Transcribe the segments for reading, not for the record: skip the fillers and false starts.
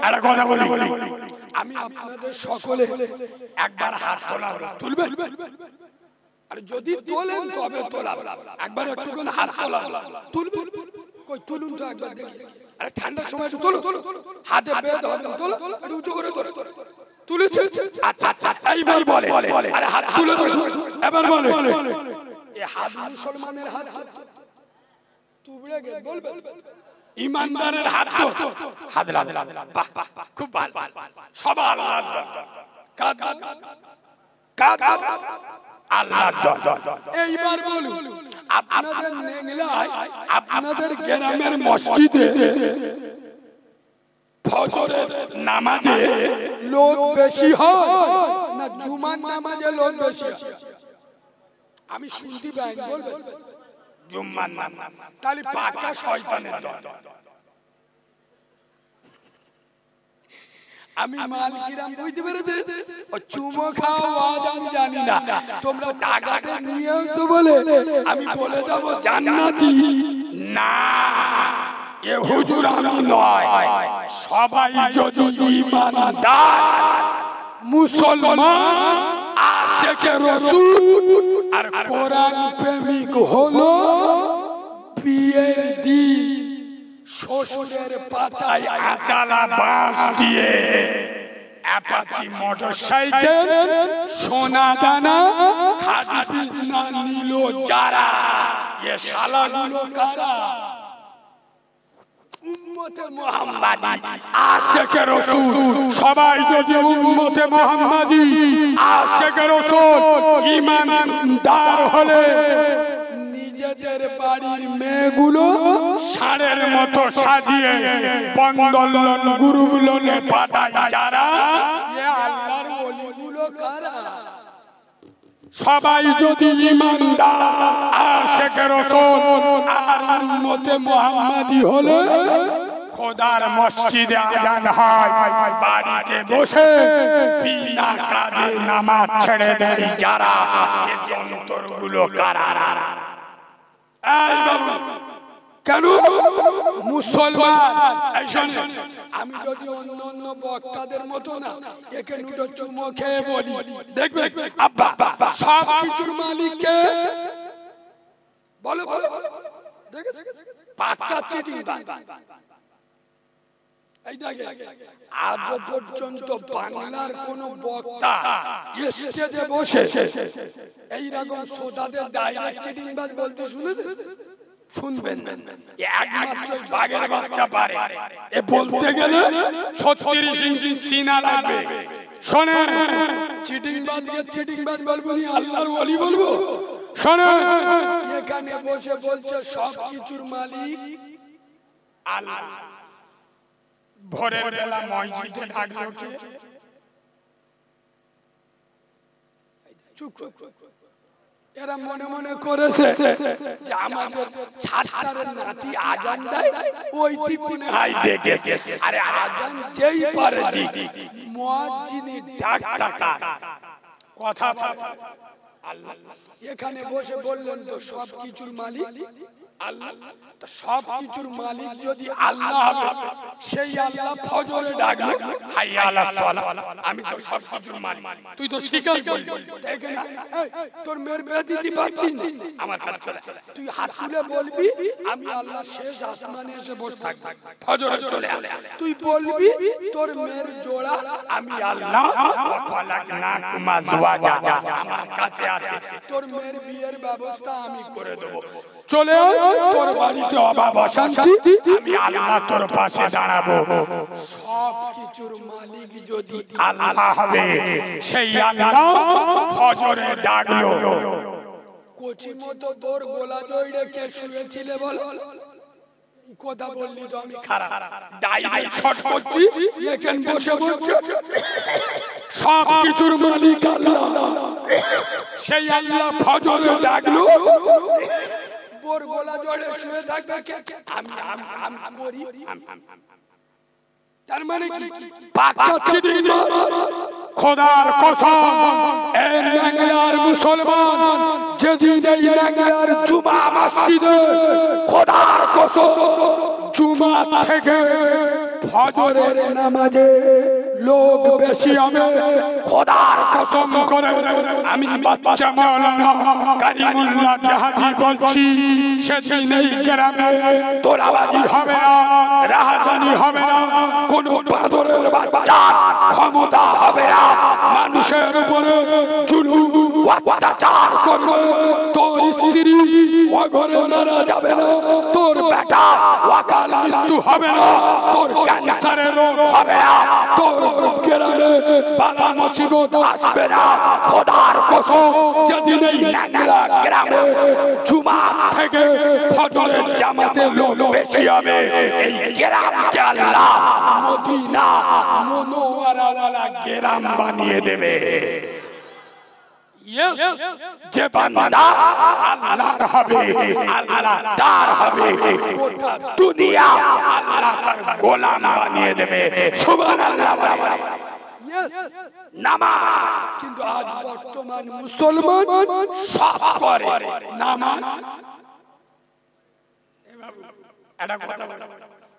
একটা কথা বলি, আমি আপনাদের সকলে একবার হাত তোলা তুলবেন, আর যদি তোলেন তবে তোলা, একবার একটু করে হাত তোলা তুলবেন, কই তুলুন তো একবার দেখি। আরে ঠান্ডার সময় তোলো, হাতে বেদ হবে, তোলো একটু উঁচু করে তোলো, তুলেছে। আচ্ছা আচ্ছা এইবার বলে, আরে হাত তুলে এবার বলে, এই হাত মুসলমানের হাত তুবড়ে গেল, বলবে ইমানদারের হাত তো হাত লাল, বাহ বাহ খুব ভালো, সবার আল্লাহর কাদ কাদ আল্লাহর দর। এইবার বলুন আপনাদের নেংলায়, আপনাদের গ্রামের মসজিদে ফজরের নামাজে লোক বেশি হয় না জুমার নামাজে লোক বেশি? আমি শুনতে পাই, বলবেন জুম্মার নামাজ, তাহলে পাকা শয়তানের দল। আমি মালকিরাম বুঝতে পেরেছি, ও চুমো খাওয়া আজ আমি জানি না, তোমরা টাকাতে নিয়ে এসো বলে আমি বলে যাব জান্নাতি না, এ হুজুর আমি নয়। সবাই যদি ঈমানদার মুসলমান আশিকে রাসূল আর কোরআন প্রেমিক হলো, বিয়ের দিন শ্বশুরের পাছায় আচালা বাঁশ দিয়ে অ্যাপাচি মোটরসাইকেল সোনা দানা খাদি বিজনা নিল যারা, এ শালাগুলো কারা? উম্মতে মুহাম্মাদি আশিকে রাসূল। সবাই যদি উম্মতে মুহাম্মাদি আশিকে রাসূল ঈমানদার হলে নিজেদের বাড়ির মেয়েগুলো ষাঁড়ের মতো সাজিয়ে পঙ্গলন গুরুগুলোনে পাঠায় যারা, এ আল্লাহর ওলিগুলো কারা? সবাই যদি ঈমানদার আশিকে রাসূল আর উম্মতে মুহাম্মাদি হলে খোদার মসজিদে আযান হয়, বাড়িতে বসে বিনা কাজে নামাজ ছেড়ে দেয় যারা, এ যন্ত্রগুলো কারা? এই বাবু কেন মুসলমান? আমি যদি অন্য অন্য বক্তাদের মতো না, একে দুটো চুমো খেয়ে বলি, দেখবে আব্বা সব কিছুর মালিককে বলো, পাক্কা চিটিংবাজ। আজ পর্যন্ত বাংলার কোন বক্তা স্টেজে বসে এইরকম শ্রোতাদের ডাইরেক্ট চিটিংবাজ বলতে শুনেছে? শুনবেন, একমাত্র বাঘের বাচ্চা পারে। এ বলতে গেলে 36 ইঞ্চি সিনা লাগবে। শোনে, চিটিংবাজকে চিটিংবাজ বলবো না, আল্লাহর ওলি বলবো। শোনে, এখানে বসে বলছে সব কিছুর মালিক আল্লাহ। ভোরের বেলা মসজিদে ডাকলো কে? এরা মনে মনে করেছে যে আমাদের ছাত্রের নাতি আজান দেয়, ওইটি মনে হয় ডেকেছে। আরে আজান যেই পারে দিক, মুয়াজ্জিনি ডাক টাকা কথা আল্লাহ। এখানে বসে বললেন তো সব কিছুর মালিক আল্লাহ। তো সব কিছুর মালিক যদি আল্লাহ হবে, সেই আল্লাহ ফজরে ডাকলো হাইয়া আলাস সালাহ, আমি তো সব কিছুর মালিক, তুই তো স্বীকার করলি। এখানে তোর মেয়ের বিয়ে দিতে পারছিস না, আমার কাছে চলে, তুই হাত তুলে বলবি আমি আল্লাহ শেষ আসমানে এসে বসে থাকব, ফজরে চলে আয়। তুই বলবি তোর মেয়ের জোড়া আমি আল্লাহ খালাকনাকুম আজওয়াজা, আমার কাছে আছে, তোর মেয়ের বিয়ের ব্যবস্থা আমি করে দেব। চলে আয়, তোর বাড়িতে অভাব অশান্তি, আমি আল্লাহ তোর পাশে দাঁড়াবো। সব কিছুর মালিক যদি আল্লাহ হবে, সেই আল্লাহ ফজরে ডাকলো। কোচি মতো তোর গোলা জড়িয়ে কে শুয়েছিলে বল? কথা বললি তো আমি খারাপ ডাইরেক্ট শর্ট করছি। এখানে বসে বসে সব কিছুর মালিক আল্লাহ, সেই আল্লাহ ফজরে ডাকলো। বোর গোলা জড়ে শুয়ে থাকবে কে? আমি করি। তার মানে কি? পাক্কা চিটিংবাজ। খোদার কসম, এই বাংলার মুসলমান যেদিন এই বাংলার জুমা মসজিদে খোদার কসম জুমা থেকে ফজরের নামাজে লোক বেশি হবে খোদার কসম করে আমি বাচ্চা মাওলানা কারিমুল্লাহ জাহাদি বলছি সেদিন এই গ্রামে তোলাবাজি হবে না, রাহাজানি হবে না, কোন বাদরের বাচ্চা ক্ষমতা হবে না মানুষের উপরে জুলুম অত্যাচার করবে। তোর স্ত্রী অঘরে মারা যাবে না, তোর বেটা অকাল মৃত্যু হবে না, তোর ক্যান্সারের রোগ হবে না, তোর গ্রামে বালা মুসিবত আসবে না খোদার কসম। যেদিন এই ন্যাংরা গ্রামে জুমা থেকে ফজরের জামাতে লোক বেশি হবে এই গ্রামকে আল্লাহ মদিনা মনোয়ারাওয়ালা গ্রাম বানিয়ে দেবে। যে বান্দা আল্লাহর হবে আল্লাহ তার হবে, গোটা দুনিয়া আল্লাহ তার গোলাম বানিয়ে দেবে। সুবহানাল্লাহ। নামাজ কিন্তু আজ বর্তমান মুসলমান সব করে নামাজ।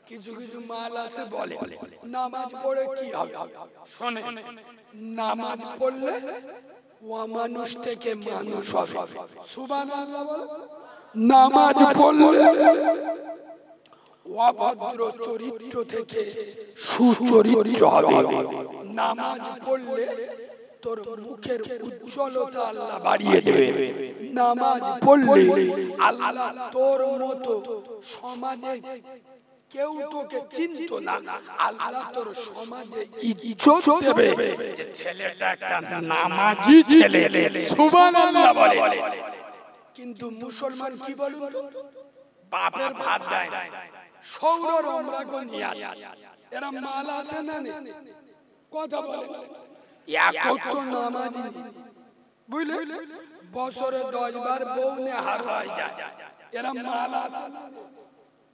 কিছু কিছু মাল আছে বলে নামাজ পড়ে কি হবে, শোনে নামাজ পড়লে ও মানুষ থেকে মানুষ হবে। সুবহানাল্লাহ। নামাজ পড়লে অভদ্র চরিত্র থেকে সুচরিত্র হবে। নামাজ পড়লে তোর মুখের উজ্জ্বলতা আল্লাহ বাড়িয়ে দেবে। নামাজ পড়লে আল্লাহ তোর মতো সমাজে কেউ তোকে চিনত না, আল্লাহ তোর সমাজে ইজ্জত দেবে যে ছেলেটা একটা নামাজি ছেলে। সুবহানাল্লাহ বলে। কিন্তু মুসলমান কি বলুন, বাপের ভাত দেয় সৌরর আমরা কোন নিয়ে আসে, এরা মাল আছে না কথা বলে এক তো নামাজি বুঝলে বছরে 10 বার বউ নিয়ে হার হয়ে যায়, এরা মাল আছে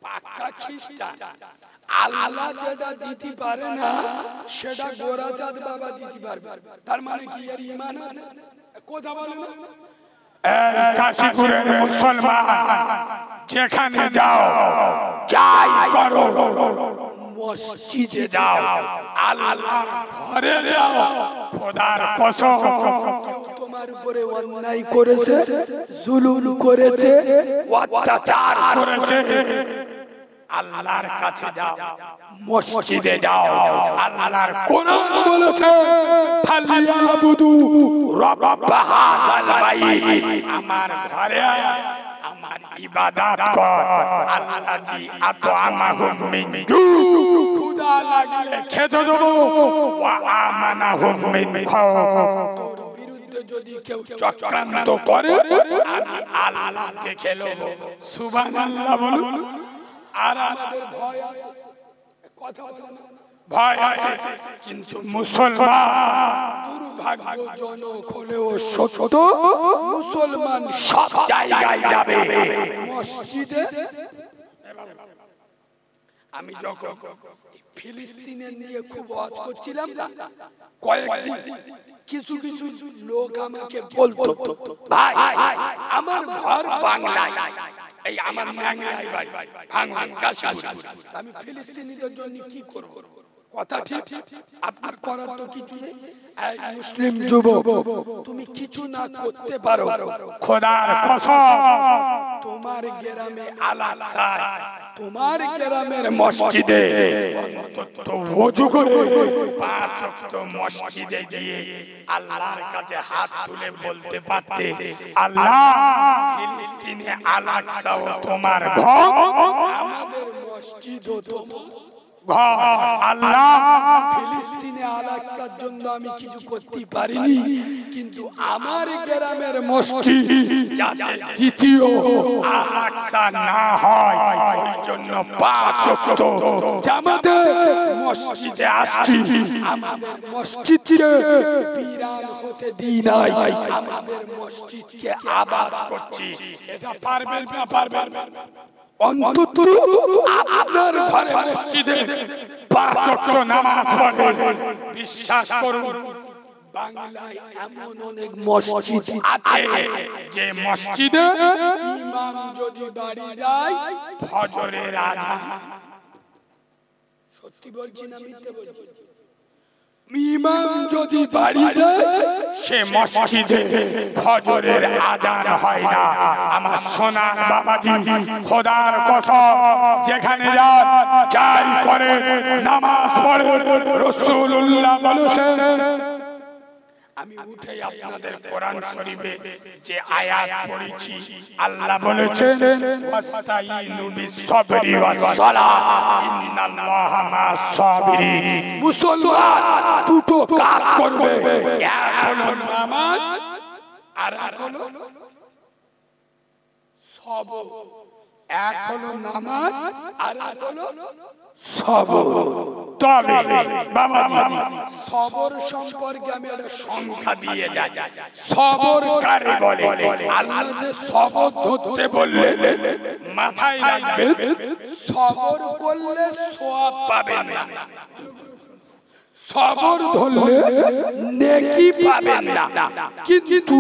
পাক্কা খ্রিস্টান। আল্লাহ যেটা দিতে পারে না সেটা গোরাচাঁদ বাবা দিতে পারবে। তার মানে কি এর ঈমান আছে কথা বলে না। কাশীপুরের মুসলমান যেখানে যাও যাই করো মসজিদে যাও আল্লাহর ঘরে যাও খোদার কসম তোমার উপরে অন্যায় করেছে, জুলুম করেছে, অত্যাচার করেছে, আল্লাহর কাছে যাও মসজিদে যাও। আল্লাহর কোরআন বলেছে ফালিয়াবুদু রাব্ব হাযাল বাইত, আমার ঘরে আমার ইবাদত কর। আল্লাহ জি আতআমাহুম মিন জু, ক্ষুধা লাগলে খেতে দেব, ওয়া আমানাহুম মিন খাউফ, তোর বিরুদ্ধে যদি কেউ চক্রান্ত করে আমি আল্লাহ দেখে নেব। সুবহানাল্লাহ বলুন। আর আমাদের ভয় আছে কথা বলেন, ভয় আছে কিন্তু মুসলমান দুর্ভাগ্যজনক হলেও সত্য মুসলমান সব জায়গায় যাবে মসজিদে। আমি যখন ফিলিস্তিনে নিয়ে খুব ওয়াজ করছিলাম না কয়েকদিন, কিছু কিছু লোক আমাকে বলতো ভাই আমার ঘর বাংলায়, এই আমার ন্যাংরাই বাড়ি ভাঙন কাশীপুর, আমি ফিলিস্তিনিদের জন্য কি করব? কথা ঠিক, আপনার করার তো কিছু নেই। এই মুসলিম যুবক তুমি কিছু না করতে পারো খোদার কসম তোমার গ্রামে আল-আকসা, তোমার গ্রামের মসজিদে অন্তত ওযু করে 5 ওয়াক্ত মসজিদে গিয়ে আল্লাহর কাছে হাত তুলে বলতে পারতে আল্লাহ ফিলিস্তিনে আল-আকসা তোমার ঘর, আমাদের মসজিদও তোমার আল্লাহ। ফিলিস্তিনে আল-আকসার জন্য আমি কিছু করতে পারিনি, কিন্তু আমার গ্রামের মসজিদ যাতে দ্বিতীয় আল-আকসা না হয় ওই জন্য 5 ওয়াক্ত জামাতে মসজিদে আসছি। আমাদের মসজিদকে বিরান হতে দিই নাই, আমাদের মসজিদকে আবাদ করছি। এটা পারবেন না পারবেন অন্তত আপনার ঘরে মসজিদে 5 ওয়াক্ত নামাজ পড়ে। বিশ্বাস করুন বাংলায় এমন অনেক মসজিদ আছে যে মসজিদে ইমাম যদি বাড়ি যায় ফজরের আযান সত্যি বলছি না মিথ্যে বলছি? ইমাম যদি বাড়ি যায় সে মসজিদে ফজরের আজান হয় না। আমার সোনার বাবাজি খোদার কসম, যেখানে যান যাই করে নামাজ পড়ে, রাসূলুল্লাহ বলেছেন। আমি উঠে আপনাদের কোরআন শরীফে যে আয়াত পড়েছি, আল্লাহ বলেছেন ওয়াস্তাইনু বিস-সাবরি ওয়াস-সালাহ ইন্নাল্লাহা মা'আস-সাবিরিন। মুসলমান দুটো কাজ করবে, এক হলো নামাজ আর এক হলো সবর। এক হলো নামাজ আর এক হলো সবর। তবে বাবাজি সবর সম্পর্কে আমি একটা সংখ্যা দিয়ে যাই। সবর কারে বলে? আল্লাহ যে সবর ধরতে বললেন মাথায় রাখবেন, সবর করলে সওয়াব পাবেন না, সবর ধরলে নেকি পাবেন না, কিন্তু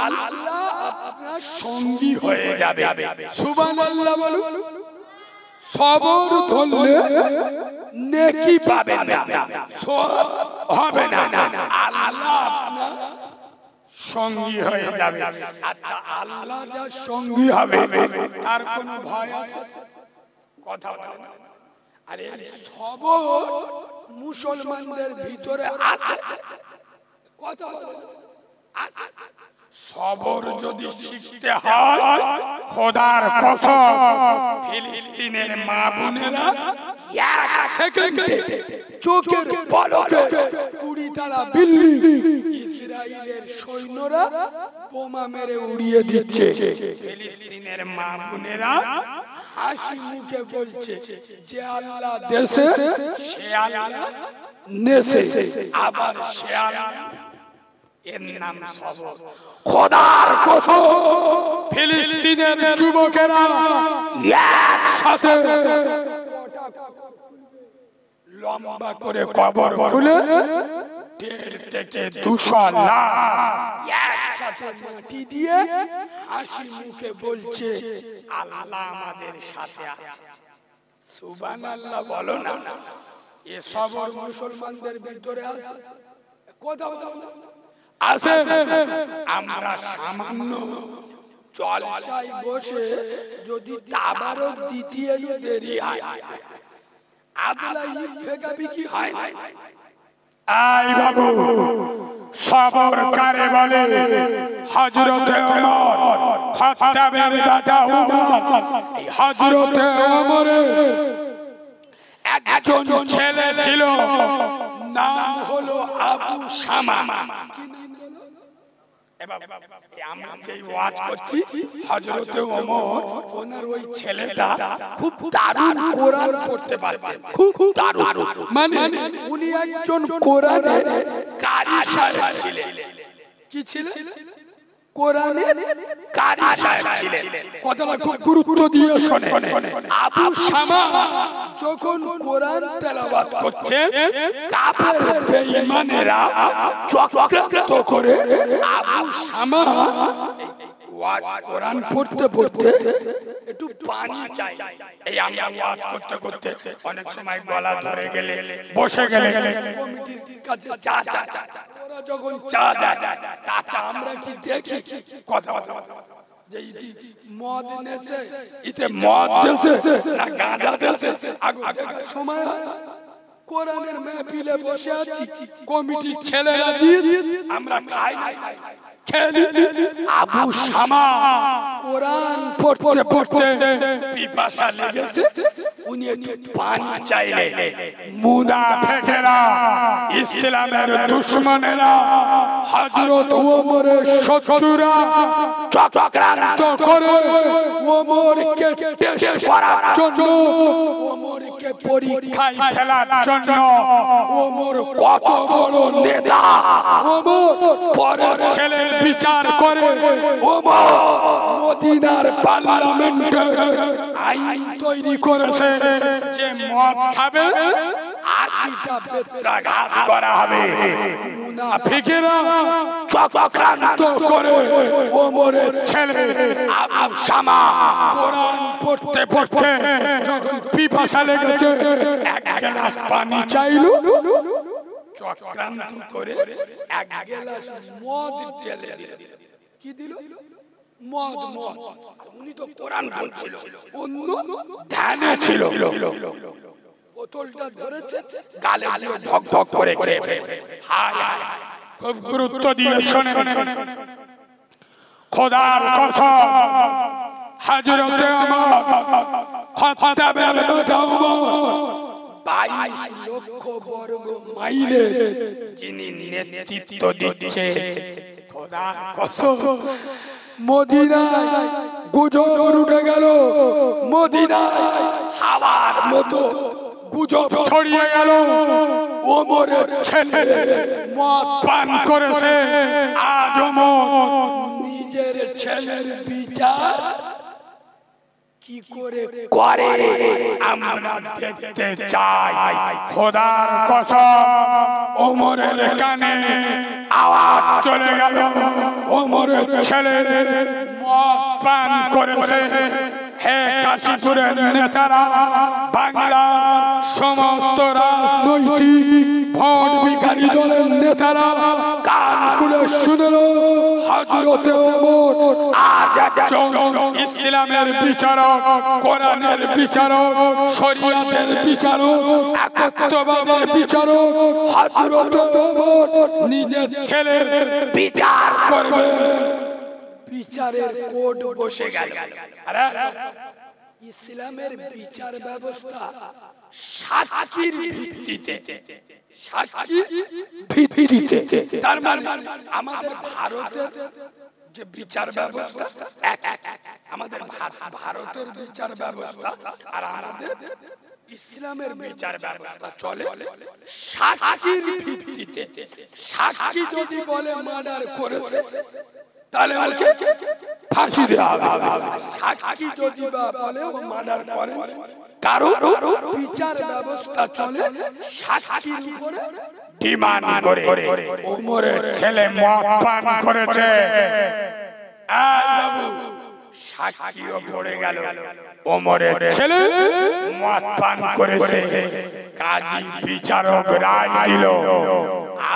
আল্লাহ আপনার সঙ্গী হয়ে যাবে। সুবহানাল্লাহ বলুন। সবর ধরলে নেকি পাবেন না, সওয়াব হবে না, আল্লাহ আপনার সঙ্গী হয়ে যাবে। আচ্ছা, আল্লাহ যার সঙ্গী হবে তার কোনো ভয় আছে? কথা বলেন। আরে সবর মুসলমানদের ভিতরে আছে, কথা বলেন। সবর যদি শিখতে হয়, খোদার কসম ফিলিস্তিনের মা বোনেরা এক সেকেন্ডে চোখের পলকে 20 তালা বিল্ডিং ইসরায়েলের সৈন্যরা বোমা মেরে উড়িয়ে দিচ্ছে। ফিলিস্তিনের মা বোনেরা হাসি মুখে বলছে যে আল্লাহ দেশে সে আল্লাহ নেশে, আবার সে আল্লাহ, এর নাম সবর। খোদার কসম ফিলিস্তিনের যুবকেরা একসাথে লম্বা করে কবর খুলে 1.5 থেকে 200 লাশ একসাথে মাটি দিয়ে হাসি মুখে বলছে আল্লাহ আমাদের সাথে আছে। সুবহানাল্লাহ বলো না। এ সবর মুসলমানদের ভিতরে আছে, কথা বলো আছে। আমরা সামান্য জলসায় বসে যদি তাবারক দ্বিতীয় দেরি হয়, আদলা ঈদ ফেকাবি কি হয় না? আই বাবু, সবর কারে বলে? হযরতে ওমর খাত্তাবের দাদা উমর, হযরতে ওমরের একজন ছেলে ছিল, নাম হলো আবু শামা। আমরা যে ওয়াজ করছি, হযরতে ওমর ওনার ওই ছেলেটা খুব দারুণ কোরআন পড়তে পারতেন, খুব দারুণ। মানে উনি একজন কোরআনের কারি সাহেব ছিলেন। কি ছিলেন? কোরআনের কারি সাহেব ছিলেন। কথাটা খুব গুরুত্ব দিয়ে শুনেন। আবু শামা যখন কোরআন তেলাওয়াত করছে, কাফের বেঈমানেরা চক্রান্ত করে আবু শামা কোরআন পড়তে পড়তে একটু পানি চাই। এই আমরা ওয়াজ করতে করতে অনেক সময় গলা ধরে গেলে, বসে গেলে কমিটির কাছে চা চা চা, ওরা যখন চা দেয় তা চা আমরা কি দেখি? কথা বলা যে মদ নেছে, ইতে মদ দেছে না গাঁজা দেছে, আগে দেখার সময় কোরআনের মাহফিলে বসে আছি, কমিটির ছেলেরা দিয়ে আমরা খাই না। আবু শামা কোরআন পড়তে পড়তে পিপাসা লেগেছে, উনি একটু পানি চাইলেন। মুনাফিকরা, ইসলামের দুশমনেরা, হযরত ওমরের শত্রুরা চক্রান্ত করে ওমরকে টেস্ট করার জন্য, ওমরকে পরীক্ষায় ফেলার জন্য, ওমর কত বড় নেতা, ওমর পরের ছেলে বিচার করে ওমর মদিনার পার্লামেন্টে আইন তৈরি করেছে যে মদ খাবে 80টা বেত্রাঘাত করা হবে। মুনাফিকেরা চক্রান্ত করে ওমরের ছেলে আবু শামা কোরআন পড়তে পড়তে যখন পিপাসা লেগেছে এক গ্লাস পানি চাইলো, চক্রান্ত করে এক গ্লাস মদ ঢেলে দিল। কি দিল? মদ। উনি তো কোরআন পড়ছিল, অন্য ধ্যানে ছিল। বোতলটা ধরেছে, গালে দিয়ে ঢক ঢক করে খেয়ে। হায় হায়, খুব গুরুত্ব দিয়ে শোনে। খোদার কসম, হযরতে ওমর খাত্তাবের বেটা ওমর 22 লক্ষ বর্গ মাইলে যিনি নেতৃত্ব দিচ্ছে, খোদার কসম মদিনায় গুজব উঠে গেল, মদিনায় হাওয়ার মতো গুজব ছড়িয়ে গেল। ওমরের ছেলে মদ পান করেছে, আজ ওমর নিজের ছেলের বিচার কি করে করে আমরা দেখতে চাই। খোদার কসম ওমরের কানে আওয়াজ চলে গেল, ওমরের ছেলে মদ পান করেছে। হে কাশীপুরের নেতারা, বাংলার সমস্ত রাজনৈতিক ভোট ভিখারি দলের নেতারা কান খুলে শুনল, হযরতে ওমর আজ ইসলামের বিচারক, কোরআনের বিচারক, শরীয়তের বিচারক, একত্ববাদের বিচারক হযরতে ওমর নিজের ছেলের বিচার করবে। বিচারের কোর্ট বসে গেল। আরে ইসলামের বিচার ব্যবস্থা সাক্ষীর ভিত্তিতে, সাক্ষীর ভিত্তিতে। তার মানে আমাদের ভারতের যে বিচার ব্যবস্থা, আমাদের ভারতের বিচার ব্যবস্থা আর আমাদের ইসলামের বিচার ব্যবস্থা চলে সাক্ষীর ভিত্তিতে। সাক্ষী যদি বলে মার্ডার করেছে তাহলে ওকে ফাঁসি দেওয়া হবে। সাক্ষী যদি বলে ও মার্ডার করে, কারণ বিচার ব্যবস্থা চলে সাক্ষীর উপরে ডিমান্ড করে। ওমরের ছেলে মদ পান করেছে, বাবু সাক্ষীও পড়ে গেল। ওমরের ছেলে মদ পান করেছে, কাজী বিচারক রায় দিল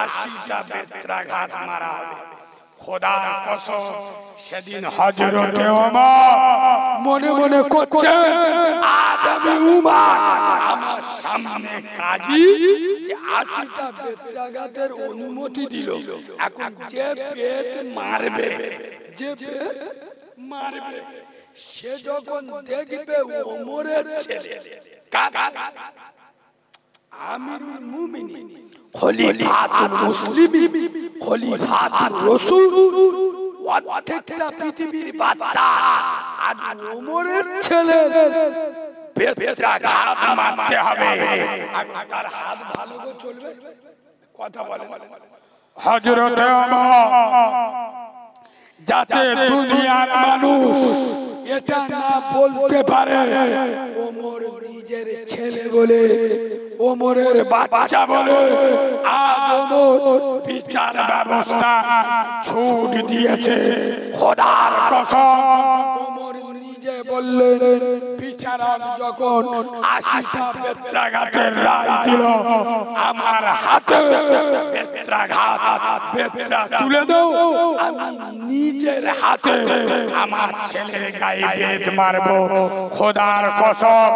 80টা বেত্রাঘাত মারা হবে। খোদার কসম সেদিন হযরতে ওমর মনে মনে করছে, আজ আমি উমর আমার সামনে কাজী যে 80টা বেত্রাঘাতের অনুমতি দিল, এখন যে বেত মারবে, যে বেত মারবে সে যখন দেখবে ওমরের ছেলে আমিরুল মুমিনিন, খলিফাতুল মুসলিমিন, খলিফাতুর রাসূল, প্রত্যেকটা পৃথিবীর বাদশা, আজ ওমরের ছেলে বেত্রাঘাত মারতে হবে। তার হাত ভালো করে চলবে, কথা বলে হযরতে ওমর যাতে দুনিয়ার মানুষ এটা না বলতে পারে ওমর নিজের ছেলে বলে, ওমরের বাচ্চা বলে, আজ ওমর বিচার ব্যবস্থা ছুট দিয়েছে। খোদার কসম ওমর নিজে বললেন, বিচারক যখন 80টা বেত্রাঘাতের রায় দিল, আমার হাতে বেত্রা তুলে দাও, আমি নিজের হাতে আমার ছেলের গায়ে বেত মারবো। খোদার কসম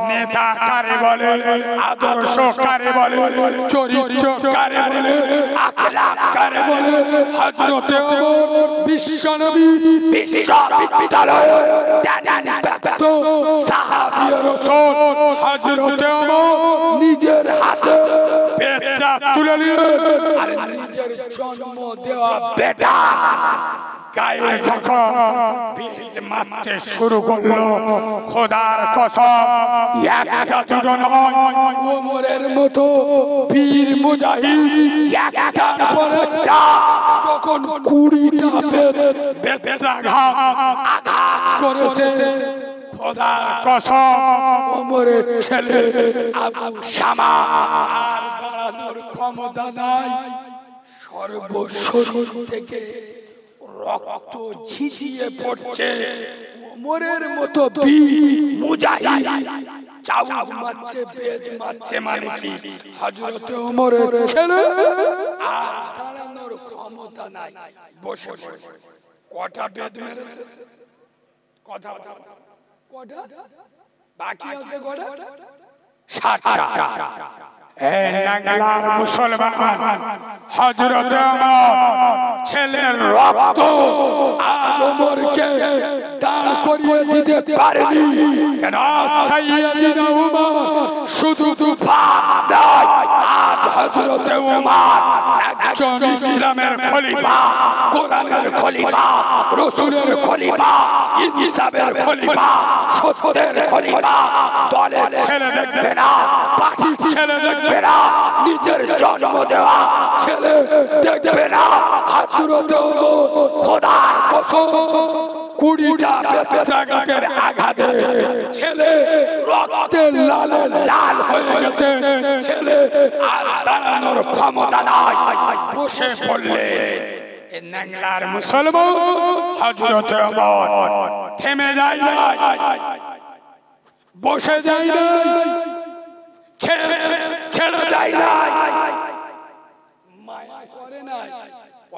নেতা কারে বলে, আদর্শ কারে বলে, চরিত্র কারে বলে, আখলাক কারে বলে, হযরতে ওমর বিশ্বনবী বিশ্ববিদ্যালয় সাহাবী রাসূল হযরতে ওমর নিজের হাতে বেত্রা তুলে নিলেন। আর নিজের জন্ম দেওয়া বেটা গায়ে যখন বেত মারতে শুরু করলো, খোদার কসম একটা দুটো নয়, ওমরের মতো বীর মুজাহিদ একটার পর একটা যখন 20টা বেত্রাঘাত আঘাত করেছে, খোদার কসম ওমরের ছেলে আবু শামা আর দাঁড়ানোর ক্ষমতা নাই। সর্বশরীর থেকে রক্ত ঝিঝিয়ে পড়ছে। ওমরের মতো বীর মুজাহিদ চাউদ মারছে, বেদ মারছে, মানে কি হযরত ওমরের ছেলে আর দাঁড়ানোর ক্ষমতা নাই। বসে বসে কটা বেদ মেরেছে? কথা কটা বাকি আছে? কটা? 60টা। এই নাঙ্গলার মুসলমান হযরত ওমর ছেলের রক্ত আর ওমরকে দাঁড় করিয়ে দিতে পারেনি। কেন? সাইয়্যিদনা ওমর শুধু বাপ নয়, আজ হযরত ওমর একজন ইসলামের খলিফা, কোরআনের খলিফা, রাসূলের খলিফা, ইনসাফের খলিফা, সত্যের খলিফা। দলের ছেলে দেখবে না, পার্টির ছেলে দেখবে না, নিজের জন্ম দেওয়া ছেলে দেখবে না। হযরত ওমর খোদার কসম 20টা বেত্রাঘাতের আঘাতে ছেলে রক্তে লালে লাল হয়ে গেছে। ছেলে আর দাঁড়ানোর ক্ষমতা নাই। বসে পড়লে নাঙ্গলার মুসলমান হযরত ওমর থেমে যায় না, বসে যায় না, ছেড়ে দেয় না, মায়া করে না।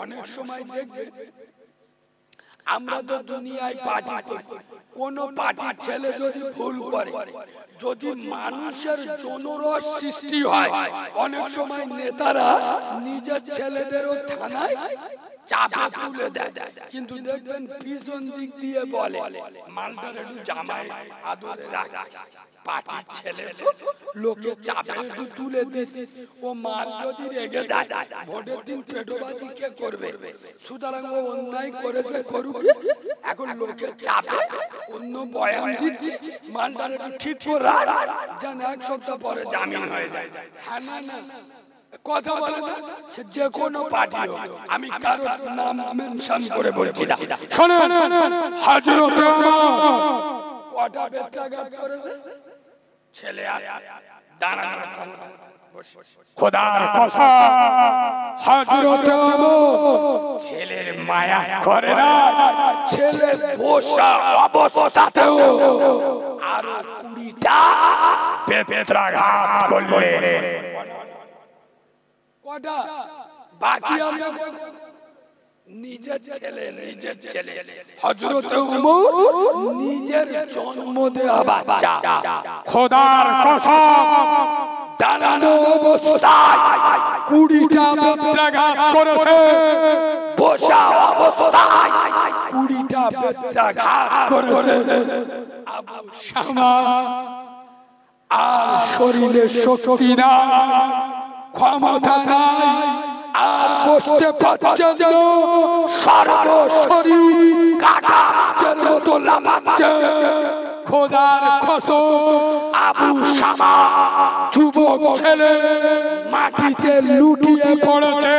অনেক সময় দেখবে আমরা তো দুনিয়ায় পার্টি করি, কোন পার্টির ছেলে যদি ভুল করে, যদি মানুষের জনরস সৃষ্টি হয়, অনেক সময় নেতারা নিজের ছেলেদেরও থানায় চাপে তুলে দেয়। কিন্তু দেখবেন পিছন দিক দিয়ে বলে মালটার একটু জামাই আদরে রাখিস, পার্টির ছেলে লোকে চাপে একটু তুলে দিস। ও মাল যদি রেগে যায়, ভোটের দিন পেটোবাজি কে করবে? সুতরাং ও অন্যায় করেছে, করুক। এখন লোকে চাপে অন্য বয়ান দিচ্ছে, মালটার একটু ঠিক করে রাখ, যেন 1 সপ্তাহ পরে জামিন হয়ে যায়। হ্যাঁ না না কথা বলে না, সে যে কোনো পার্টি হোক, আমি কারো নাম মেনশন করে বলছি না। শুনুন, হযরত ওমর কটা বেত্রাঘাত করেছে? ছেলে আর দাঁড়ানোর ক্ষমতা। খোদার কসম হযরত ওমর ছেলের মায়া করে না। ছেলে বসা অবস্থাতেও আরো 20টা বেত্রাঘাত করলেন। কটা বাকি আছে? নিজের ছেলে হযরত ওমর নিজের জন্ম দেওয়া বাচ্চা খোদার কসম দাঁড়ানো অবস্থায় 20টা বেত্রাঘাত করেছে। বসা অবস্থায় 20টা বেত্রাঘাত করেছে। আবু শামা আর শরীরে শক্তি নাই, ক্ষমতা নাই, আর বসতে পারছে না, সর্বশরীর কাটা মাছের মতো লাফাচ্ছে। খোদার কসম আবু শামা যুবক ছেলে মাটিতে লুটিয়ে পড়েছে।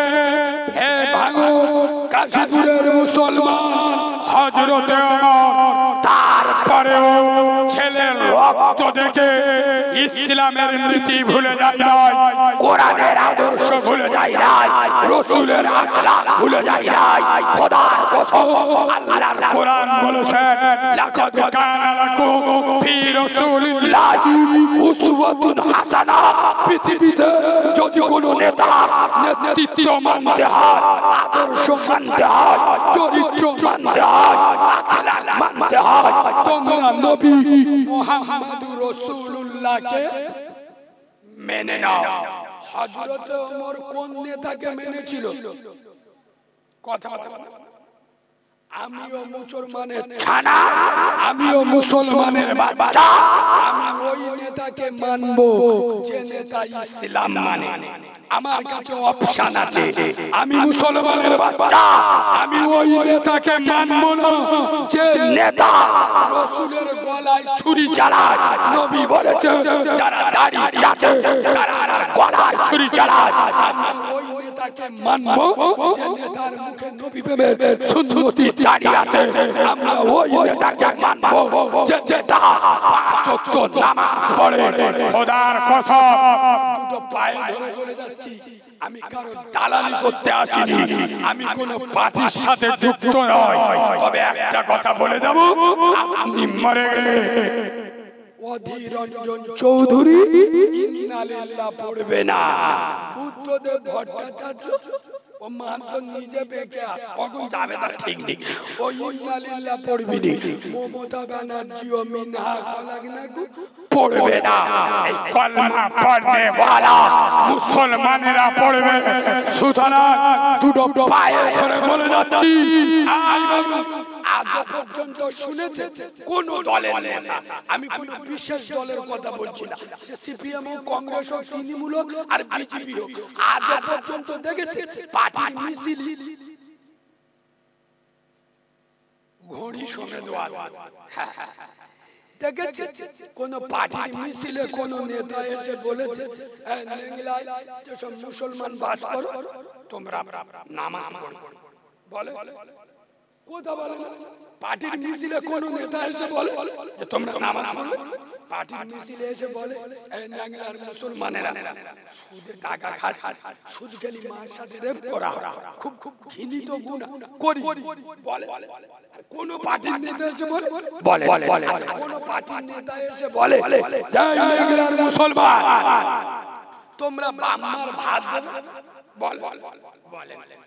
হে ভাঙন কাশীপুরের মুসলমান হযরত ওমর তারপরেও ছেলের রক্ত দেখে ইসলামের নীতি ভুলে যায় নাই, কোরআনের আদর্শ ভুলে যায় নাই, রাসূলের আখলাক ভুলে যায় নাই। খোদার কসম আল্লাহর কোরআন বলেছে, লাকাদ কানা লাকুম ফি রাসূলিল্লাহি উসওয়াতুন হাসানাহ। পৃথিবীতে যদি কোনো নেতা নেতৃত্ব মানতে হয়, আদর্শ মানতে হয়, চরিত্র মানতে হয়, আখলাক মানতে হয়, তোমরা নবী মুহাম্মদুর রাসূলুল্লাহকে মেনে নাও। হযরত ওমর কোন নেতাকে মেনেছিল? কথা আমিও মুসলমানের ছানা, আমিও মুসলমানের বাচ্চা, আমি ওই নেতাকে মানবো যে নেতা ইসলাম মানে। আমার কাছে অপশন আছে, আমি মুসলমানের বাচ্চা, আমি ওই নেতাকে মানবো না যে নেতা রাসূলের গলায় ছুরি চালায়। নবী বলেছেন, যারা দাড়ি চাচে তারা গলায় ছুরি চালায়। আমি ওই নেতাকে তাকে মানবো যে নেতার মুখে নবী প্রেমের সুন্নতি দাঁড়িয়ে আছে আমরা ওই নেতাকে মানবো যে নেতা পাঁচ ওয়াক্ত নামাজ পড়ে খোদার কসম দুটো পায়ে ধরে বলে যাচ্ছি আমি কারো দালালি করতে আসিনি আমি কোন পার্টির সাথে যুক্ত নয় তবে একটা কথা বলে দেব আপনি মরে গেলে অধীরঞ্জন চৌধুরী ইন্নালিল্লাহ পড়বে না বুদ্ধদেব ভট্টাচার্য ও মান তো নিজে বেঁকে আস কখন যাবে তার ঠিক নেই ও ইন্নালিল্লাহ পড়বি নি মমতা ব্যানার্জি ও মিনহা কলাগনাগু পড়বে না এই কলমা পড়বে ওয়ালা মুসলমানেরা পড়বে সুতরাং দুটো পায়ে ধরে বলে যাচ্ছি আজ পর্যন্ত শুনেছে কোন দলের নেতা আমি কোন বিশেষ দলের কথা বলছি না সে সিপিএম ও কংগ্রেস ও তৃণমূল আর বিজেপি আজ পর্যন্ত দেখেছে পার্টির মিছিল ঘড়ি সঙ্গে দোয়া দেখেছে কোন পার্টির মিছিলে কোন নেতা এসে বলেছে নেংলায় যেসব মুসলমান বাস করো তোমরা নামাজ পড়ো বলে কথা বলে পার্টির মিছিলে কোন নেতা এসে বলে যে তোমরা নামাজ পড়ো পার্টির মিছিলে এসে বলে এই নেংলার মুসলমানেরা সুদে টাকা খাস সুদ খেলি মার সাথে রেপ করা খুব খুব ঘৃণিত গুনাহ করি বলে কোন পার্টির নেতা এসে বলে বলে কোন পার্টির নেতা এসে বলে জয় নেংলার মুসলমান তোমরা বাম্মার ভাত দেবে বলে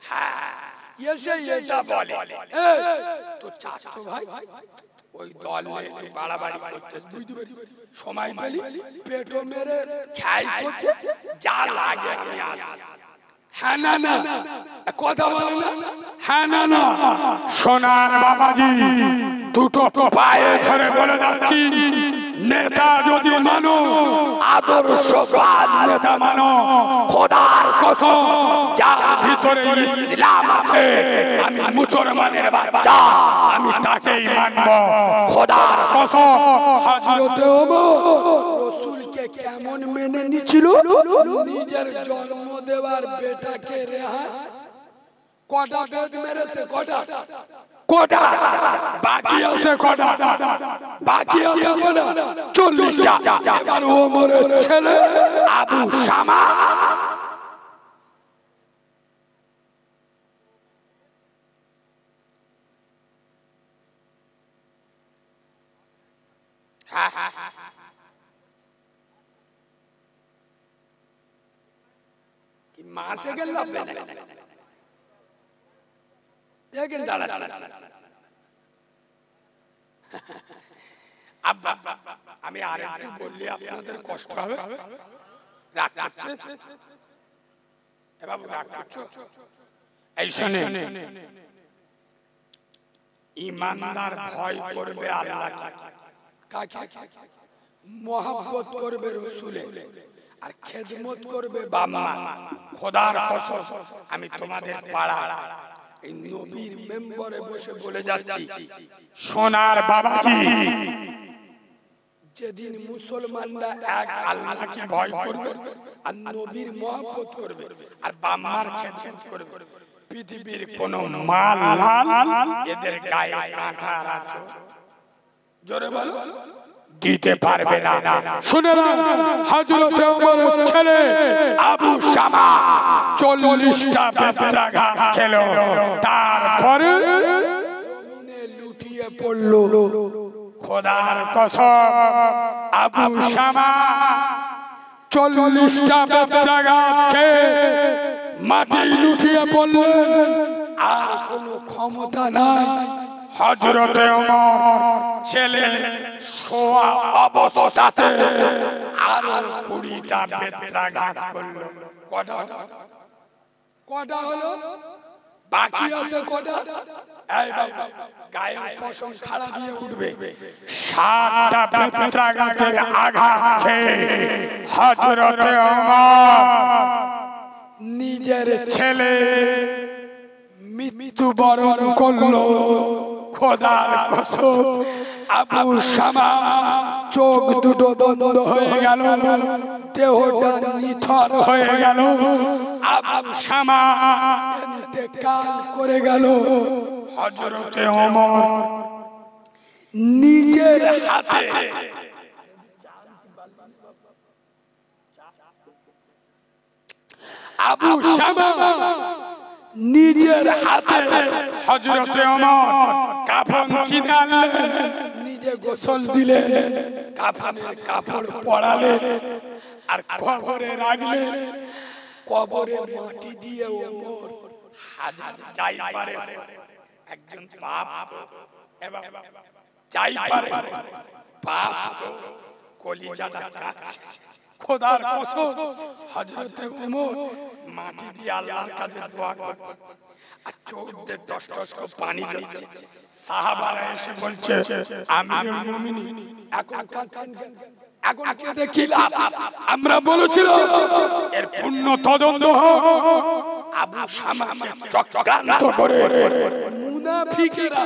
হ্যাঁ এসে এটা বলে তো চাচতো ভাই ওই দল একটু বাড়াবাড়ি করতে সময় পেলি পেটো মেরে খাই করতে যা লাগে আমি আসি হ্যাঁ না না কথা বলে না হ্যাঁ না না সোনার বাবাজি দুটো পায়ে ধরে বলে যাচ্ছি নেতা যদি মানো আদর্শবান নেতা মানো খোদার কসম যার ভিতরে ইসলাম আছে আমি মুসলমানের বাচ্চা আমি তাকেই মানব খোদার কসম হযরত ওমর রাসূলকে কেমন মেনে নিছিল নিজের জন্ম দেওয়ার বেটাকে রেহাই কটা বেদ মেরেছে কটা বাকি আছে কটা বাকি আছে কটা 40টা এবার ওমরের ছেলে আবু শামা কি মাসে গেল দেখেন দাঁড়াচ্ছে আব্বা আমি আরেকটু বললে আপনাদের কষ্ট হবে রাগ করছে বাবু রাগ করছো এই শুনে ইমানদার ভয় করবে আল্লাহকে কাকে মহব্বত করবে রাসূলের আর খেদমত করবে বাবা খোদার কসম আমি তোমাদের পাড়া এই নবীর মেম্বারে বসে বলে যাচ্ছি সোনার বাবাজি যেদিন মুসলমানরা এক আল্লাহকে ভয় করবে আর নবীর মহব্বত করবে আর বাম্মার খেদমত করবে পৃথিবীর কোন মাল এদের গায়ে কাঁটা আছে জোরে বলো দিতে পারবে না শুনে না হযরত ওমরের ছেলে আবু শামা 40টা বেত্রাঘাত খেলো তারপরে জমিনে লুটিয়ে পড়লো খোদার কসম আবু শামা 40টা বেত্রাঘাত খেয়ে মাটি লুটিয়ে পড়লেন আর কোনো ক্ষমতা নাই হযরত ওমর ছেলে শোয়া অবস্থাতে আর 20টা বেত্রাঘাত করলো কটা হলো বাকি আছে কটা এই বাবা গায়ের পশম খাড়া দিয়ে উঠবে 7টা বেত্রাঘাতের আঘাত খেয়ে হযরত ওমর নিজের ছেলে মৃত্যুবরণ করলো খোদার কসম আবু শামা চোখ দুটো বন্ধ হয়ে গেল, দেহটা নিথর হয়ে গেল। আবু শামা ইন্তেকাল করে গেল। হযরতে ওমর নিজের হাতে আবু শামা নিজের হাতে হযরতে ওমর কাফন কিনালেন, নিজে গোসল দিলেন, কাফনের কাপড় পরালেন, আর কবরে রাখলেন। কবরে মাটি দিয়ে ওমর হাজার যাই পারে একজন পাপ এবং যাই পারে পাপ কলিজাটা কাছে। খোদার কসম হযরতে ওমর মাটি দিয়ে আল্লাহর কাছে দোয়া করছে, আর চোখ দিয়ে টস টস করে পানি ঝরছে। সাহাবারা এসে বলছে, আমিরুল মুমিনিন এখন কাঁদছেন কেন? এখন কেঁদে কি লাভ? আমরা বলেছিলাম এর পূর্ণ তদন্ত হোক। আবু শামাকে চক্রান্ত করে মুনাফিকেরা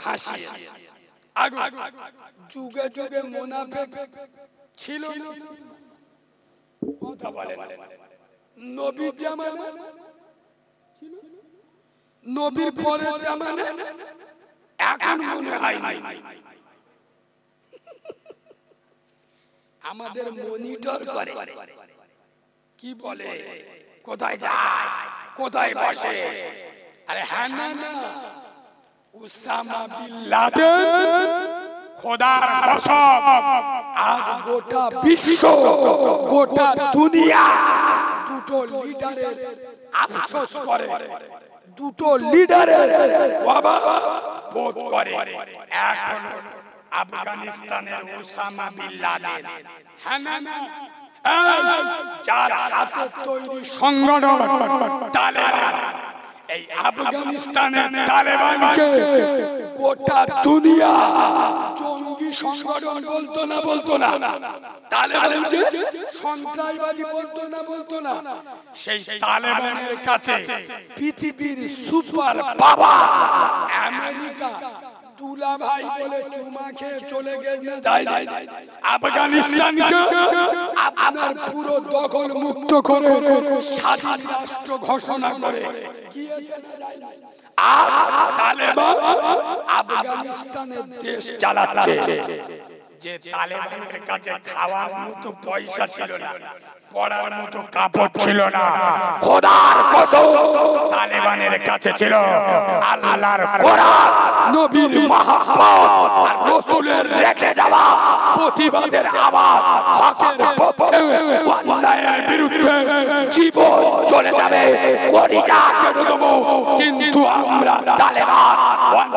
ফাঁসি। আগে যুগে যুগে মুনাফিক ছিল না, কথা বলে নবীর জামানা ছিল, নবীর পরের জামানা এখন মনে হয় নাই। আমাদের মনিটর করে, কি বলে, কোথায় যায়, কোথায় বসে। আরে হ্যাঁ না না, উসামা বিন লাদেন খোদার কসম আজ গোটা বিশ্ব, গোটা দুনিয়া দুটো লিডারের আফসোস করে, দুটো লিডারের বাবা বোধ করে। এখন আফগানিস্তানের উসামা বিন লাদেন, হ্যাঁ না না, যার হাতে তৈরি সংগঠন তালেবান, এই আফগানিস্তানের তালেবানকে গোটা দুনিয়া জঙ্গি সংগঠন বলতো না, বলতো না, তালেবানকে সন্ত্রাসবাদী বলতো না, বলতো না। সেই তালেবানের কাছে পৃথিবীর সুপার বাবা আমেরিকা তুলা ভাই বলে চুমা খেয়ে চলে গেছে। আফগানিস্তানকে আপনার পুরো দখল মুক্ত করে স্বাধীন রাষ্ট্র ঘোষণা করে তালেবান আফগানিস্তানের দেশ চালাচ্ছে। যে তালেবানের কাছে খাওয়ার মতো পয়সা ছিল না, পড়ার মতো কাপড় ছিল না, খোদার কসম তালেবানের কাছে ছিল আল্লাহর কোরআন, নবীর মহব্বত আর রাসূলের রেখে যাওয়া প্রতিবাদের আওয়াজ। হকের পক্ষে, অন্যায়ের বিরুদ্ধে জীবন চলে যাবে, কলিজা কেটে দেবো, কিন্তু আমরা তালেবান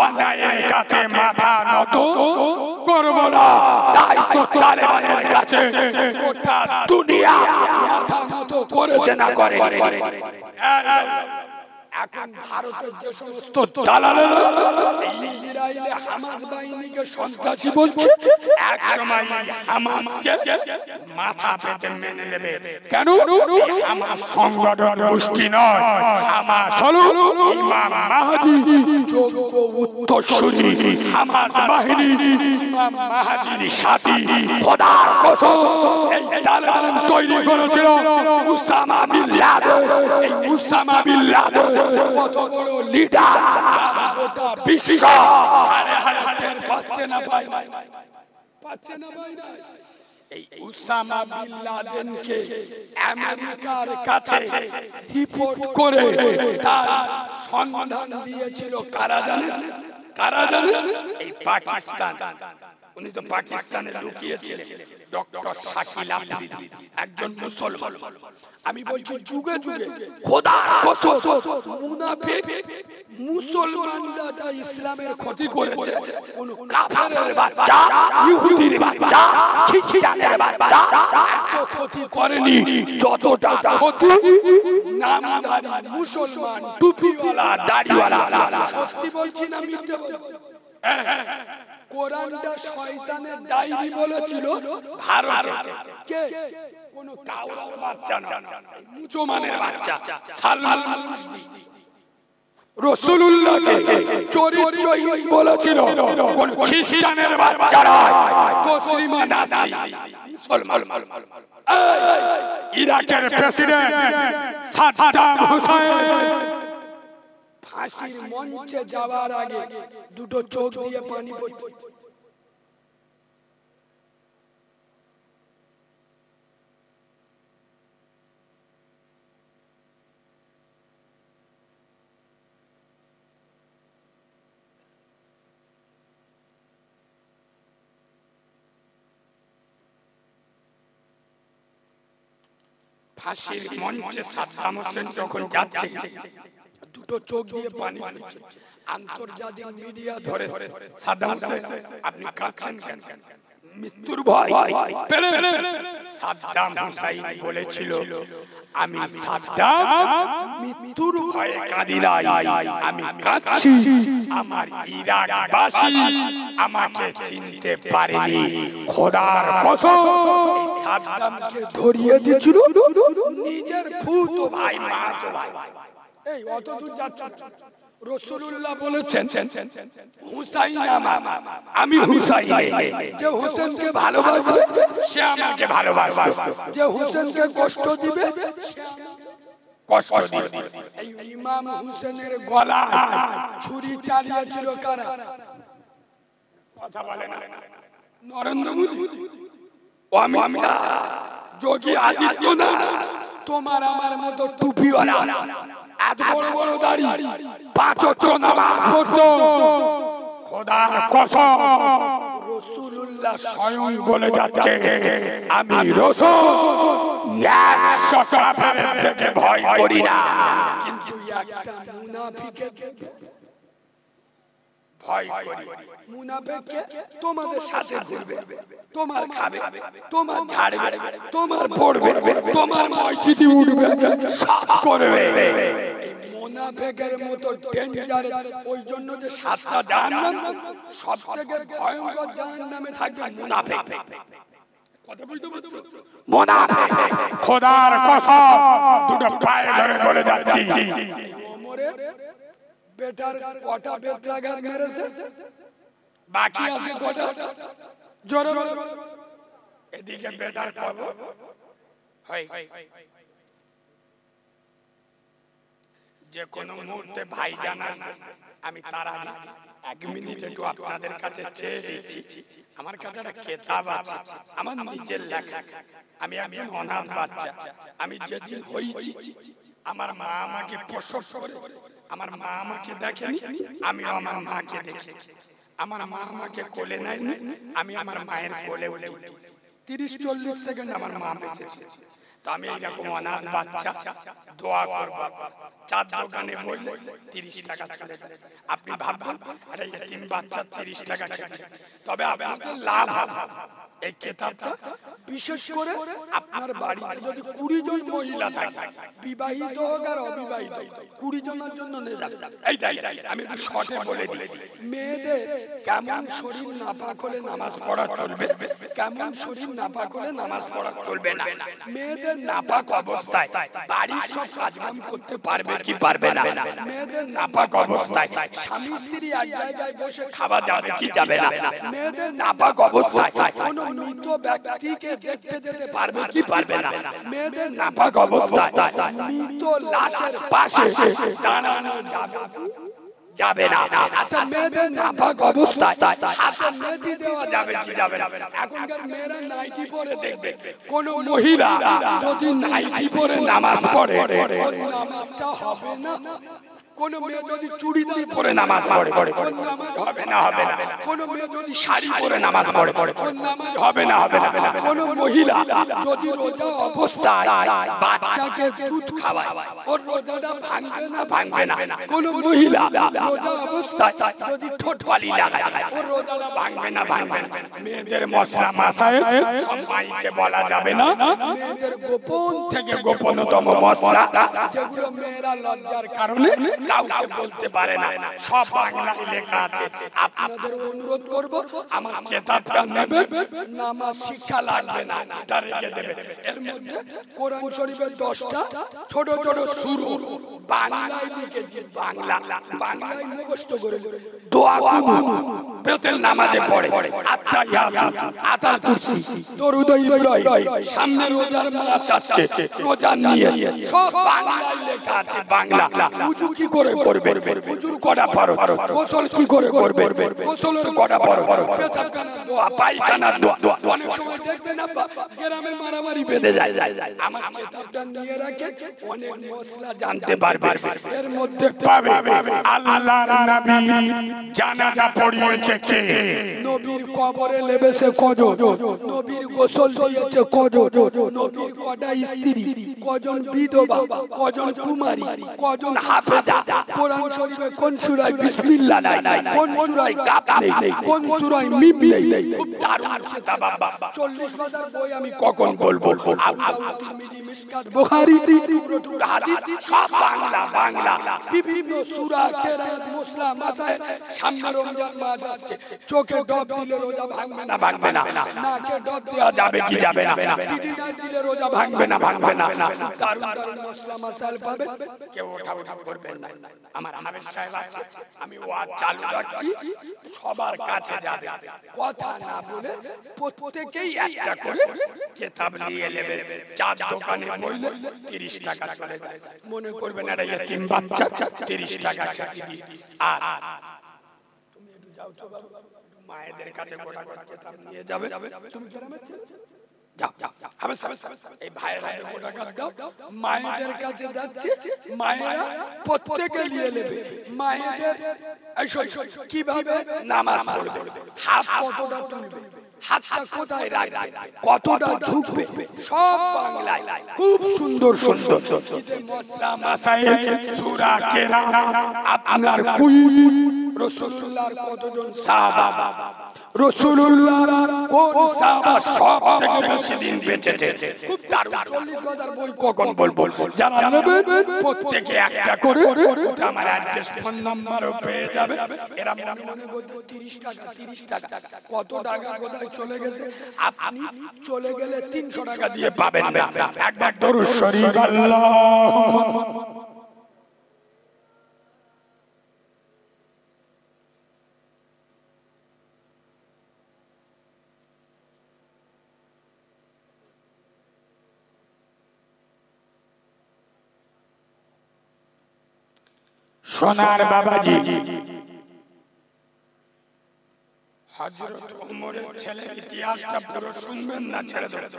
অন্যায়ের কাছে মাথা নত করব না। তাই তো তালেবানের কাছে গোটা দুনিয়া মাথা নত করেছে না করে। এখন ভারতের যে সমস্ত দালালেরা ইসরায়েলে হামাস বাহিনীকে সন্ত্রাসী বলছে, এক সময় হামাসকে মাথা পেতে মেনে নেবে। কেন? হামাস সংগঠন গোষ্ঠী নয়, হামাস হলো ইমাম মাহদী যোগ্য উত্তরসূরি। হামাস বাহিনী ইমাম মাহদীর সাথী। খোদার কসম এই তালেবান তৈরি করেছিল উসামা বিন লাদেন। এই উসামা বিন লাদেন কত বড় লিডার, গোটা বিশ্ব হারে হারে পাচ্ছে না ভাই, পাচ্ছে না ভাই। এই উসামা বিন লাদেনকে আমেরিকার কাছে রিপোর্ট করে তার সন্ধান দিয়েছিল কারা জানেন? কারা জানেন? এই পাকিস্তান। উনি তো পাকিস্তানে লুকিয়েছিলেন। ডক্টর শাকিল আফ্রিদি একজন মুসলমান। আমি বলছি যুগে যুগে খোদার কসম মুনাফিক মুসলমানরা যা ইসলামের ক্ষতি করেছে, কোন কাফেরের বাচ্চা, ইহুদির বাচ্চা, খ্রিস্টানের বাচ্চা এত ক্ষতি করেনি যতটা ক্ষতি নামধারী মুসলমান টুপিওয়ালা দাড়িওয়ালা। সত্যি বলছি না মিথ্যে বলছি? কোরআনটা শয়তানের ডায়েরি বলেছিল ভারতে। কে? কোন কাউরার বাচ্চা না, মুসলমানের বাচ্চা সালমান রুশদি। রাসূলুল্লাহকে চরিত্রহীন বলেছিল কোন খ্রিস্টানের বাচ্চারা তসলিমা নাসরি মুসলমান। ইরাকের প্রেসিডেন্ট সাদ্দাম হুসাইন ফাঁসির মঞ্চে যাওয়ার আগে দুটো চোখ দিয়ে পানি পড়ছে। ফাঁসির মঞ্চে সাদ্দাম হোসেন যখন যাচ্ছে দুটো চোখ দিয়ে পানি পড়ছে। আন্তর্জাতিক মিডিয়া ধরে সাদ্দাম হোসেন আপনি কাঁদছেন কেন? মৃত্যুর ভয় পেলেন? সাদ্দাম হুসাইন বলেছিল আমি সাদ্দাম মৃত্যুর ভয়ে কাঁদি নাই, আমি কাঁদছি আমার ইরাকবাসী আমাকে চিনতে পারেনি। খোদার কসম সাদ্দামকে ধরিয়ে দিয়েছিল নিজের ফুত ভাই মাতো ভাই। এই অত দূর যাচ্ছে রাসূলুল্লাহ বলেছেন হুসাইন আমার, আমি হুসাইন। যে হোসেনকে ভালোবাসবে সে আমাকে ভালোবাসবে, যে হোসেনকে কষ্ট দিবে কষ্ট দিবে। এই ইমাম হোসেনের গলা ছুরি চালিয়েছিল কারা? কথা বলে না নরেন্দ্র মোদি, অমিত শাহ, যোগী আদিত্যনাথ, তোমার আমার মতো টুপিওয়ালা এত বড় বড় দাড়ি, পাঁচ ওয়াক্ত নামাজ পড়তো। খোদার কসম রাসূলুল্লাহ স্বয়ং বলে যাচ্ছে আমি রাসূল 100 কাফেরের থেকে ভয় করি না, কিন্তু একটা মুনাফিককে ভয় করি। মুনাফিককে তোমাদের সাথে ঘুরবে, তোমার খাবে, তোমার ঝাড়বে, তোমার পড়বে, তোমার মসজিদে উঠবে, সাফ করবে। মুনাফিকের মতো ডেঞ্জার। ওই জন্য যে 7টা জাহান্নাম, সবথেকে ভয়ঙ্কর জাহান্নামে থাকবে মুনাফিক। কথা বলতে পারছো? মুনাফিক খোদার কসম দুটো পায়ে ধরে বলে যাচ্ছি। ওমরের বেটার কটা বেত্রাঘাত মেরেছে, বাকি আছে কটা? জোরে এদিকে বেটার খবর হয় যে কোনো মুহূর্তে ভাই জানান। আমি তার আগে 1 মিনিট একটু আপনাদের কাছে চেয়ে দিচ্ছি। আমার কাছে একটা কিতাব আছে, আমার নিজের লেখা। আমি একজন অনাথ বাচ্চা। আমি যেদিন হয়েছি আমার মা আমাকে প্রসব করে, আমার মা আমাকে দেখেনি, আমি আমার মাকে দেখি। আমার মা আমাকে কোলে নেয়নি, আমি আমার মায়ের কোলে উঠি। 30-40 সেকেন্ড আমার মা বেঁচেছে। তো আমি এইরকম অনাথ বাচ্চা দোয়া করব। চার দোকানে বললে 30 টাকা চলে যায়। আপনি ভাববেন আরে এতিম বাচ্চা 30 টাকা খেতে, তবে আপনাদের লাভ হবে। এই কিতাবটা বিশেষ করে আপনার বাড়িতে যদি 20 জন মহিলা থাকে, বিবাহিত হোক আর অবিবাহিত, 20 জনের জন্য নিয়ে যাবেন। এই আমি একটু শর্টে বলে দিই। মেয়েদের কেমন শরীর নাপাক হলে নামাজ পড়া চলবে, কেমন শরীর নাপাক হলে নামাজ পড়া চলবে না। মেয়েদের নাপাক অবস্থায় বাড়ির সব কাজকাম করতে পারবে কি পারবে না? মেয়েদের নাপাক অবস্থায় স্বামী স্ত্রী এক জায়গায় বসে খাওয়া যাবে কি যাবে না? মেয়েদের নাপাক অবস্থায় কোন মৃত ব্যক্তিকে দেখতে যেতে পারবে কি পারবে না? মেয়েদের নাপাক অবস্থায় মৃত লাশের পাশে দাঁড়ানো যাবে না। আচ্ছা, মেয়েদের নাপাক অবস্থায় হাতে মেহেদি দেওয়া যাবে কি যাবে না? এখনকার মেয়েরা নাইটি পরে দেখবে, কোন মহিলা যদি নাইটি পরে নামাজ পড়ে ওর নামাজটা হবে না। কোন মেয়ে যদি চুড়িদার পরে নামাজ পড়ে ওর নামাজ হবে না, হবে না। কোন মেয়ে যদি শাড়ি পরে নামাজ পড়ে ওর নামাজ হবে না, হবে না। কোন মহিলা যদি রোজা অবস্থায় বাচ্চাকে দুধ খাওয়ায়, ওর রোজাটা ভাঙবে না, ভাঙবে না। কোন মহিলা রোজা অবস্থায় যদি ঠোঁট পালি লাগায় ওর রোজাটা ভাঙবে না, ভাঙবে না। মেয়েদের মশলা মাসায় সবাইকে বলা যাবে না। মেয়েদের গোপন থেকে গোপনতম মশলা যেগুলো মেয়েরা লজ্জার কারণে কাউকে বলতে পারে না, সব বাংলায় লেখা আছে। আপনাদের অনুরোধ করব আমার কিতাবটা নেবেন, নামাজ শিক্ষা লাগবে না, এটা রেখে দেবেন। এর মধ্যে কোরআন শরীফের 10টা ছোট ছোট সূরা বাংলায় লিখে দিয়ে বাংলায় মুখস্থ করে দোয়া কুনুত বেতেল নামাজে পড়ে, আত্তাহিয়াত, আয়াতুল কুরসি, দরুদ ইব্রাহিম, সামনে রোজার মাস আসছে, রোজা নিয়ে সব বাংলায় লেখা আছে। বাংলা উযু কি করে করবে, উযুর কটা ফরজ, গোসল কি করে করবে, গোসলের কটা ফরজ, পেশাবখানার দোয়া, পায়খানার দোয়া। অনেক সময় দেখবেন আব্বা গ্রামে মারামারি বেঁধে যায়, আমার কিতাবটা নিয়ে রাখে, অনেক মশলা জানতে পারবে। এর মধ্যে পাবে আল্লাহর নবী জানাজা পড়িয়েছে কে, নবীর কবরে লেবেছে কজন, নবীর গোসল দিয়েছে কজন, নবীর কটা স্ত্রী, কজন বিধবা, কজন কুমারী, কজন হাফেজা, কোরআন শরীফে কোন সূরায় বিসমিল্লাহ নাই, কোন সূরায় কাফ নেই, কোন সূরায় মিম নেই। খুব দারুণ কিতাব আব্বা, 40 পাতার বই আমি কখন বলবো। আবু দাউদ, তিরমিজি, মিশকাত, বুখারী, টুকরো হাদিস সব বাংলা, বিভিন্ন সূরা, কেরাত, মুসলা, মাসাইল। সামনে রমজান মাস আসছে, চোখে ডব দিলে রোজা ভাঙবে না, নাকে ডব দেওয়া যাবে কি যাবে না, টিটি না দিলে রোজা ভাঙবে না। দারুণ মুসলা মাসাইল পাবে, কেউ ওঠা করবেন না। আমার হাফেজ সাহেব আছে, আমি ওয়াজ চালু রাখছি, সবার কাছে যাবে, কথা না বলে প্রত্যেককেই একটা করে কিতাব নিয়ে নেবে। চার দোকানে বইলে 30 টাকা চলে যায়, মনে করবেন এটা এতিম বাচ্চা, 30 টাকা খেতে দিই। আর তুমি একটু যাও তো বাবু, মায়েদের কাছে গোটা কিতাব নিয়ে যাবে, তুমি গ্রামে যাও, এই ভাইয়েরা গোটা দাও, মায়েদের কাছে যাচ্ছে, মায়েরা প্রত্যেকে নিয়ে নেবে। মায়েদের কিভাবে নামাজ পড়বে, হাত কতটা তুলবে, হাতটা কোথায় রাখবে, কতটা ঝুঁকবে, সব বাংলায় খুব সুন্দর সুন্দর। মশলা মাসাইল, সূরা কেরাত, আপনার কুইন, রাসূলুল্লাহর কতজন সাহাবা, রাসূলুল্লাহর কোন সাহাবা সবথেকে বেশি দিন বেঁচেছে, খুব দারুণ 40 পাতার বই কখন বলবো। যারা নেবে প্রত্যেকে একটা করে, ওটা আমার অ্যাড্রেস ফোন নাম্বারও পেয়ে যাবে। এরা মনে করতে 30 টাকা, কত টাকা কোথায় চলে গেছে, আপনি চলে গেলে 300 টাকা দিয়ে পাবেন। একবার দরুদ শরীফ আল্লাহুম্মা সোনার বাবাজি হযরত ওমরের ছেলের ইতিহাসটা পুরো শুনবেন না, ছেড়ে দেবেন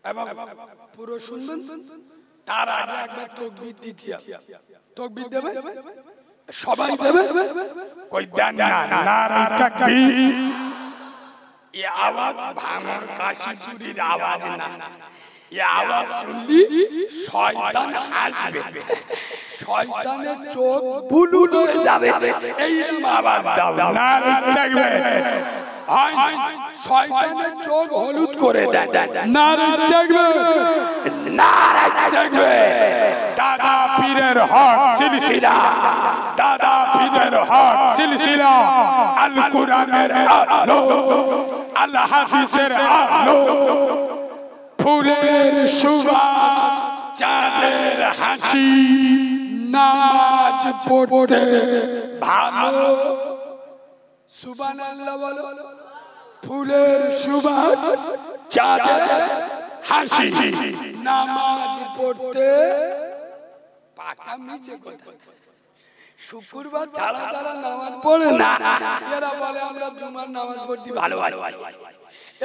এবং পুরো শুনবেন। তার আগে একবার তাকবীর দিতে হবে, তাকবীর দেবে সবাই দেবে, কই দেন না, নারে তাকবীর। এই আওয়াজ ভাঙর কাশিপুরীর আওয়াজ না, এই আওয়াজ শুনলি শয়তান আসবে, শয়তানের চোখ বুলুল হয়ে যাবে, এইরকম আওয়াজ দাও, নারে তাকবীর। শয়তানের চোখ হলুদ করে দেয়, নারে তাকবীর, নারে তাকবীর। দাদা পীরের হক সিলসিলা, দাদা পীরের হক সিলসিলা, আল কোরআনের আলো, আল হাদিসের আলো, ফুলের সুবাস, চাঁদের হাসি, নামাজ পড়তে ভালো, সুবহানাল্লাহ বলো। ফুলের সুবাস, চাঁদের হাসি, নামাজ পড়তে পাকা মিছে কথা। শুক্রবার ছাড়া তারা নামাজ পড়ে না, এরা বলে আমরা জুমার নামাজ পড়তে ভালোবাসি।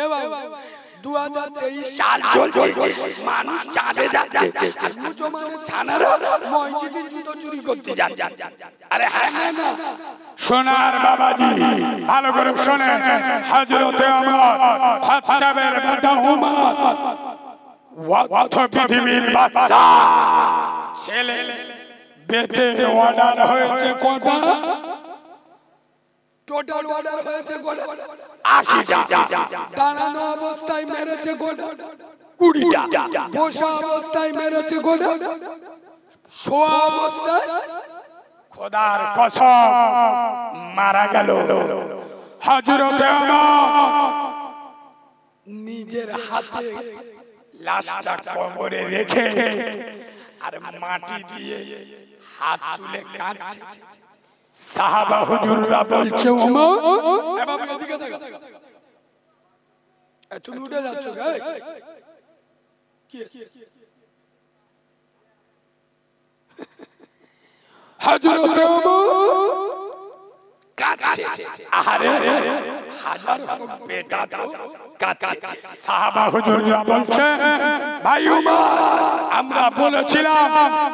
এবার 2023 সাল চলছে, মানুষ চাঁদে যাচ্ছে, আর মুসলমানের ছানারা মসজিদে জুতো চুরি করতে যাচ্ছে। আরে হ্যাঁ না, সোনার বাবাজি ভালো করে শোনেন, হযরতে ওমর খাত্তাবের বেটা ওমর ওয়াত পৃথিবীর বাদশা, ছেলে বেতে অর্ডার হয়েছে কটা, টোটাল অর্ডার হয়েছে কটা, 80টা। দাঁড়ানো অবস্থায় মেরেছে কটা, 20টা। বসা অবস্থায় মেরেছে কটা, শোয়া অবস্থায় খোদার কসম মারা গেল। হযরত ওমর নিজের হাতে লাশটা কবরে রেখে আর মাটি দিয়ে হাত তুলে কাঁদছে। সাহাবা হুজুররা বলছে ওমর, এ বাবা এদিকে দেখো, তুমি উঠে যাচ্ছ গে? কি হযরত ওমর কাঁদছে। আরে হাজার হোক বেটা তো কাঁদছে। সাহাবা হুজুররা বলছে ভাই ওমর, আমরা বলেছিলাম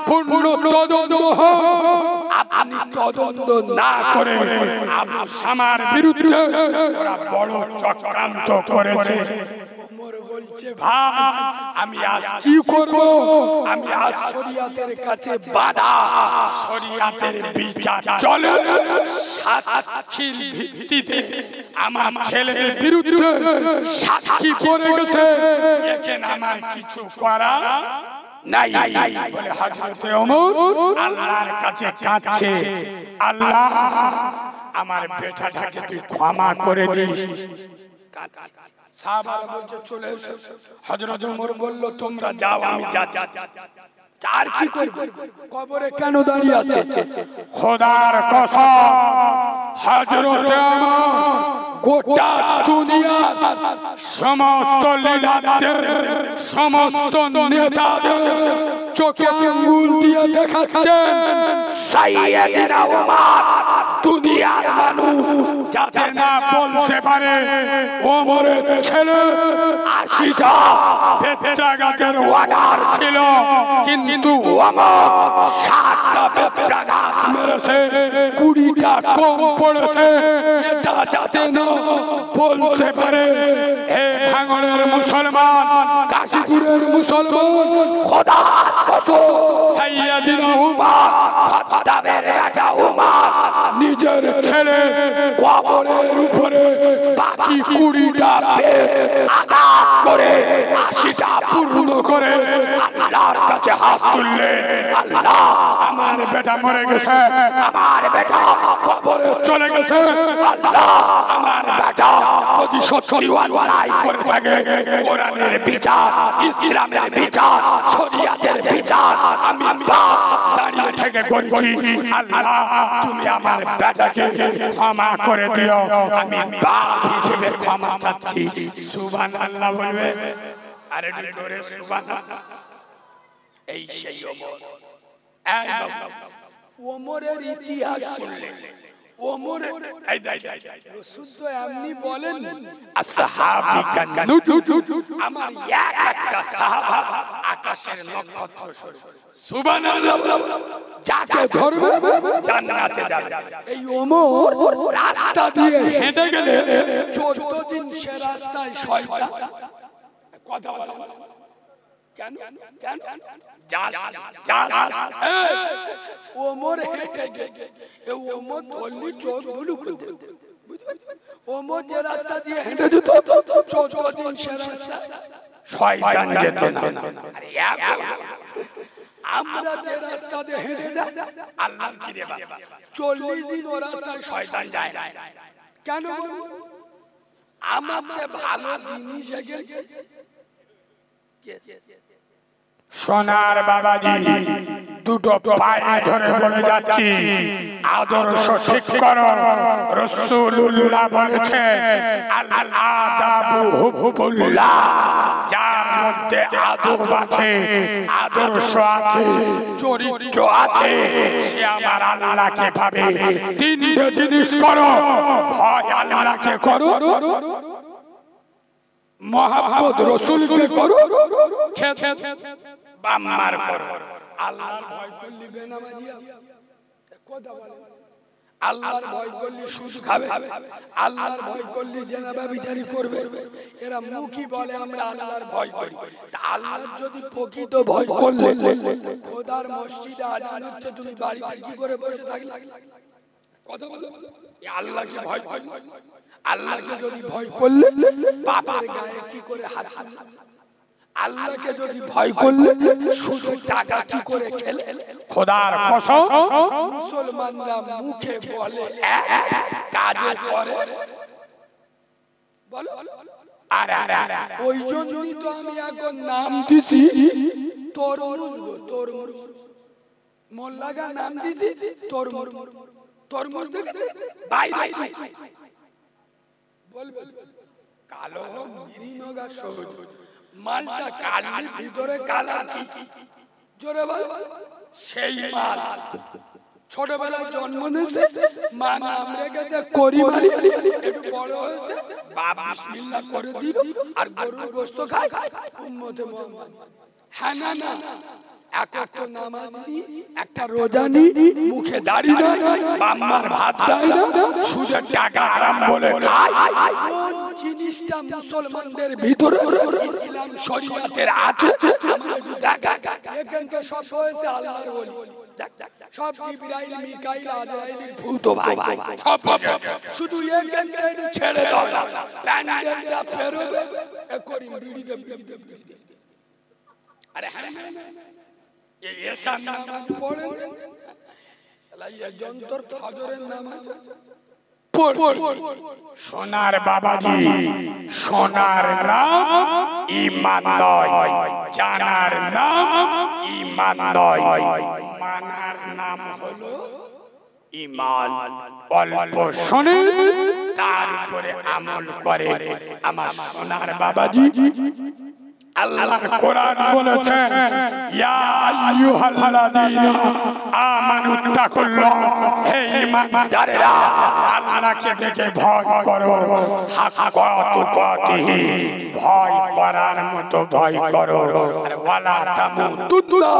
পূর্ণ তদন্ত হোক, আপনি তদন্ত না করে আবু শামার বিরুদ্ধে ওরা বড় চক্রান্ত করেছে। ওমর বলছে ভাই আমি আজ কি করব? আমি আজ শরিয়াতের কাছে বাধা, শরিয়াতের বিচার চলে। সাক্ষীর ভিত্তিতে আমার ছেলের বিরুদ্ধে সাক্ষী পড়ে গেছে, এখানে আমার কিছু করা নাই বলে হযরত ওমর আল্লাহর কাছে কাঁদছে, আল্লাহ আমার বেটাটাকে তুই ক্ষমা করে দিস। সাহাবারা বলছে চলে এসো। হযরত ওমর বলল তোমরা যাও, আমি যাচ্ছি। আর কি করব? কবরে কেন দাঁড়িয়ে আছে? খোদার কসম হযরত ওমর গোটা দুনিয়া সমস্ত লিডারদের, সমস্ত নেতাদের চোখে আঙ্গুল দিয়ে দেখাচ্ছেন সাইয়েদনা ওমর দুনিয়ার মানুষ যাতে না বলতে পারে ওমরের ছেলে ৮০টা বেত্রাঘাতের অর্ডার ছিল, কিন্তু ওমর ৬০টা বেত্রাঘাত মেরেছে, ২০টা কম পড়েছে, এটা যাতে না বলতে পারে। হে ভাঙড়ের মুসলমান, কাশীপুরের মুসলমান, খোদার কসম সাইয়েদনা ওমর খাত্তাবের বেটা ওমর নিজের ছেলে কবরের উপরে বাকি ২০টা আঘাত করে ৮০টা পূর্ণ করে আল্লাহর কাছে হাত তুললে, আল্লাহ আমার বেটা মরে গেছে, আমার বেটা কবরে চলে গেছে, আল্লাহ আমার বেটা যদি সত্যি অন্যায় করে থাকে, কোরআনের বিচার, ইসলামের বিচার, শরিয়াতের বিচার আমি বাপ দাঁড়িয়ে থেকে করছি, আল্লাহ তুমি আমার বেটাকে ক্ষমা করে দিও, আমি বাপ হিসেবে ক্ষমা চাচ্ছি। সুবহানাল্লাহ বলবে, আরে জোরে সুবহানাল্লাহ। এই সেই ওমর। এই বাবা ওমরের ইতিহাস শুনলে ওমর এই দেখ রাসূল তো এমনি বলেন আসহাবী কানুজুজ, আমার এক একটা সাহাবা আকাশের নক্ষত্র স্বরূপ। সুবহানাল্লাহ। যাকে ধরবে জান্নাতে যাবে। এই ওমর রাস্তা দিয়ে হেঁটে গেলে 14 দিন সে রাস্তায় শয়তান কথা বলে কেন কেন ওমর হেঁটে গেছে, ওমর ধরলি চোখ গুলো খুলে দেবে। ওমর যে রাস্তা দিয়ে হেঁটে যেত 14 দিন সে রাস্তা শয়তান যেত না। আরে আমরা যে রাস্তা দিয়ে হেঁটে যাই আল্লাহর কি রে বাবা, 40 দিন ও রাস্তায় শয়তান যায় কেন? আমাদের ভালো জিনিস এগিয়ে সোনার বাবাজি দুটো পায়ে ধরে বলে যাচ্ছি, আদর্শ ঠিক করো। রাসূলুল্লাহ বলেছে আল আদাবু হুব্বুল্লাহ, যার মধ্যে আদব আছে, আদর্শ আছে, চরিত্র আছে, সে আমার আল্লাহকে পাবে। তিনটে জিনিস করো, ভয় আল্লাহকে করো, মহব্বত রাসূলকে করো, বাম্মার করো। আল্লাহর ভয় করলি বেনামাজিয়া কথা বলে, আল্লাহর ভয় করলি সুদ খাবে, আল্লাহর ভয় করলি জেনাবা বিচারি করবে, এরা মুখই বলে আমরা আল্লাহর ভয় করি। তা আল্লাহর যদি প্রকৃত ভয় করলে খোদার মসজিদে আজান হচ্ছে, তুমি বাড়িতে কি করে বসে থাকলে? কথা বলে আল্লাহকে ভয় ভয়, আল্লাহকে যদি ভয় করলে বাপের গায়ে কি করে হাত? আল্লাহকে যদি ভয় করলে সুদের টাকা কি করে খেলে? খোদার কসম মুসলমানরা মুখে বলে এক, কাজে করে বলো। ওই জন্যই তো আমি এখন নাম দিছি তরমুজ। মোল্লাগা নাম দিছি তরমুজ দেখেছে বাইরে বলবে কালো গ্রিন হোগা সবুজ, মালটা কালির ভিতরে কালার কি জোরে বল, সেই মাল ছোটবেলায় জন্ম নিয়েছে, মা নাম রেখেছে করিমালি, একটু বড় হয়েছে বাপ বিসমিল্লাহ করে দিল আর গরুর গোশত খায় উম্মতে মুহাম্মদ। হ্যাঁ না না, এক ওয়াক্ত নামাজ নি, একটা রোজা নি, মুখে দাড়ি না, বাম্মার ভাত দেয় না, সুদের টাকা আরাম বলে খায়। কোন জিনিসটা মুসলমানদের ভিতরে ইসলাম শরীয়তের আছে আমরা একটু দেখা। এখান তো সব হয়েছে আল্লাহর ওলি, সব জিবরাইল মিকাইল আজরাইলের ভূত ভাই সব শুধু এখানটা একটু ছেড়ে দাও, প্যান্ডেলটা ফেরবে এ করি বিড়িতে আরে হ্যাঁ এসা নামাজ পড়ে লাইয়া যন্তর ফজরের নামাজ পড়। সোনার বাবাজি, সোনার নাম ঈমান নয়, জানার নাম ঈমান নয়, মানার নাম হলো ঈমান। অল্প শোনে তার উপরে আমল করে আমার সোনার বাবাজি। আল্লাহর কোরআন বলেছে ইয়া আইয়ুহাল্লাযীনা আমানুত্তাকুল্লাহ, হে ঈমানদারেরা আল্লাহকে দেখে ভয় করো, হাক্কা তুকাতিহি, ভয় করার মতো ভয় করো, আর ওয়ালা তামুতুন্না,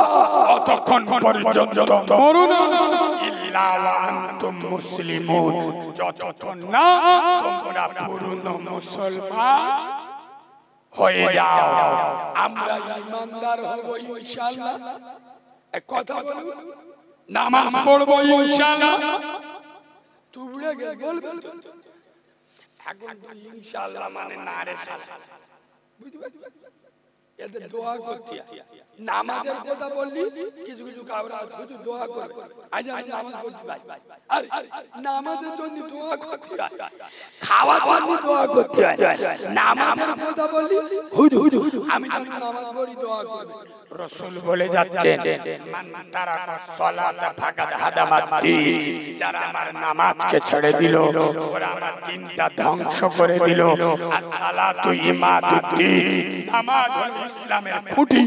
অতক্ষণ পর্যন্ত মরো না ইল্লা ওয়া আনতুম মুসলিমুন, যতক্ষণ না তোমরা পূর্ণ মুসলমান হয়ে যাও। আমরা ঈমানদার হব ইনশাআল্লাহ। এক কথা বলবো, নামাজ পড়বো ইনশাআল্লাহ। তুবড়ে গেল বলবে এখন তো ইনশাআল্লাহ মানে না রে শালা, বুঝবে এদের দোয়া করতে নামাজের কথা বললি, কিছু কিছু কাবরা শুধু দোয়া করবে, আজ আমি নামাজ পড়ছি ভাই, আরে নামাজের জন্য দোয়া করতে হয়, খাওয়ার জন্য দোয়া করতে হয়, নামাজের কথা বললি হুজুর আমি জানি নামাজ পড়ি দোয়া করবে। রাসূল বলে যাচ্ছেন মান তারাকা সালাতা ফাকাদ হাদামাদ্দিন, যারা আমার নামাজকে ছেড়ে দিল ওরা আমার দ্বীনটা ধ্বংস করে দিল। as-সালাতু ইমাদুদ্দিন, নামাজ হলো ইসলামের খুঁটি,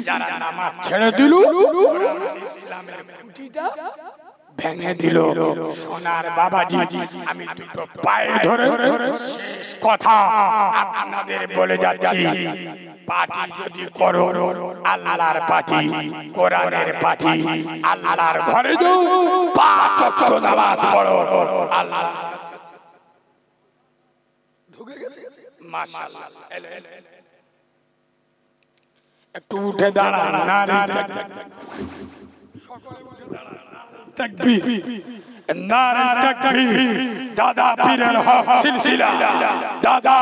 যারা নামাজ ছেড়ে দিল ওরা আমার ইসলামের খুঁটিটা ভেঙে দিল। সোনার বাবাজি, আমি দুটো পায়ে ধরে শেষ কথা আপনাদের বলে যাচ্ছি, পার্টি যদি করো আল্লাহর পার্টি, কোরআনের পার্টি, আল্লাহর ঘরে যাও, 5 ওয়াক্ত নামাজ পড়ো, আল্লাহ ঢুকে গেছে মাশাআল্লাহ। একটু উঠে দাঁড়ান, নারী সকলে উঠে দাঁড়ান, তাকবীর, নারে তাকবীর। দাদা পীরের হক সিলসিলা, দাদা